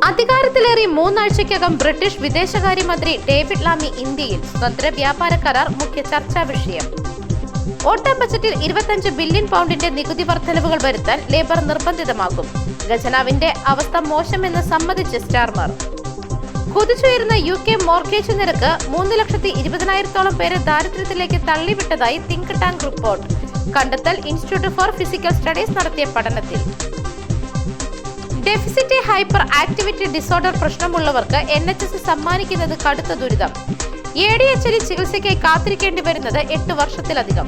അധികാരത്തിലേറി 3 ആഴ്ചയ്ക്കകം British വിദേശകാര്യമന്ത്രി David ലാമി ഇന്ത്യയിൽ. സ്വതന്ത്ര വ്യാപാര കരാർ മുഖ്യ ചർച്ചാ വിഷയം. ഓട്ടം ബജറ്റിൽ 25 ബില്യൺ പൗണ്ടിന്റെ നികുതി വർധനവുകൾ വരുത്താൻ ലേബർ നിർബന്ധിതമാക്കും. ഖജനാവിന്റെ അവസ്ഥ മോശമെന്ന് സമ്മതിച്ച് സ്റ്റാർമർ. കുതിച്ചുയരുന്ന UK മോർഗേജ് നിരക്ക് 3,20,000-ഓളം പേരെ ദാരിദ്ര്യത്തിലേക്ക് തള്ളിവിട്ടതായി തിങ്ക് ടാങ്ക് റിപ്പോർട്ട്. കണ്ടെത്തൽ ഇൻസ്റ്റിറ്റ്യൂട്ട് ഫോർ ഫിസിക്കൽ സ്റ്റഡീസ് നടത്തിയ പഠനത്തിൽ. ഡെഫിസിറ്റ് ഹൈപ്പർ ആക്ടിവിറ്റി ഡിസോർഡർ പ്രശ്നമുള്ളവർക്ക് NHS സമ്മാനിക്കുന്നത് കടുത്ത ദുരിതം. ADHD ചികിത്സയ്ക്കായി കാത്തിരിക്കേണ്ടി വരുന്നത് 8 വർഷത്തിലധികം.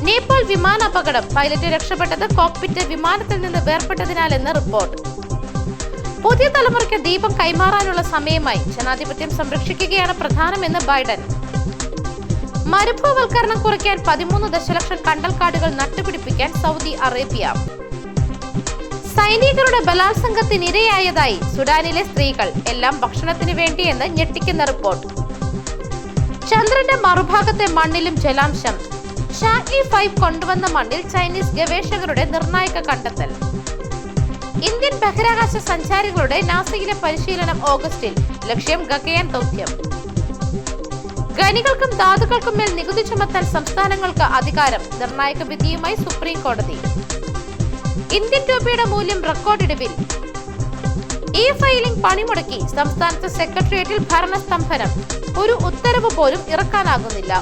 നേപ്പാൾ വിമാനാപകടം. പൈലറ്റ് രക്ഷപ്പെട്ടത് കോക്പിറ്റ് വിമാനത്തിൽ നിന്ന് വേർപെട്ടതിനാലെന്ന് റിപ്പോർട്ട്. പുതിയ തലമുറയ്ക്ക് ദീപം കൈമാറാനുള്ള സമയമായി. ജനാധിപത്യം സംരക്ഷിക്കുകയാണ് പ്രധാനമെന്ന് ബൈഡൻ. മരുഭൂവൽക്കരണം കുറയ്ക്കാൻ 13 ദശലക്ഷം കണ്ടൽക്കാടുകൾ നട്ടുപിടിപ്പിക്കാൻ സൗദി അറേബ്യ. സൈനികരുടെ ബലാത്സംഗത്തിനിരയായതായി സുഡാനിലെ സ്ത്രീകൾ. എല്ലാം ഭക്ഷണത്തിന് വേണ്ടിയെന്ന് ഞെട്ടിക്കുന്ന റിപ്പോർട്ട്. ചന്ദ്രന്റെ മറുഭാഗത്തെ മണ്ണിലും ജലാംശം. ഷാങ്ലി 5 കൊണ്ടുവന്ന മണ്ണിൽ ചൈനീസ് ഗവേഷകരുടെ നിർണായക കണ്ടെത്തൽ. ഇന്ത്യൻ ബഹിരാകാശ സഞ്ചാരികളുടെ നാസയിലെ പരിശീലനം ഓഗസ്റ്റിൽ. ലക്ഷ്യം ഗഗയാൻ ദൗത്യം. ഖനികൾക്കും ധാതുക്കൾക്കും മേൽ നികുതി ചുമത്താൻ സംസ്ഥാനങ്ങൾക്ക് അധികാരം. നിർണായക വിധിയുമായി സുപ്രീം കോടതി. ഇന്ത്യൻ രൂപയുടെ മൂല്യം റെക്കോർഡിടിവിൽ. ഫയലിംഗ് പണിമുടക്കി. സംസ്ഥാനത്ത് സെക്രട്ടേറിയറ്റിൽ ഭരണസ്തംഭനം. ഒരു ഉത്തരവ് പോലും ഇറക്കാനാകുന്നില്ല.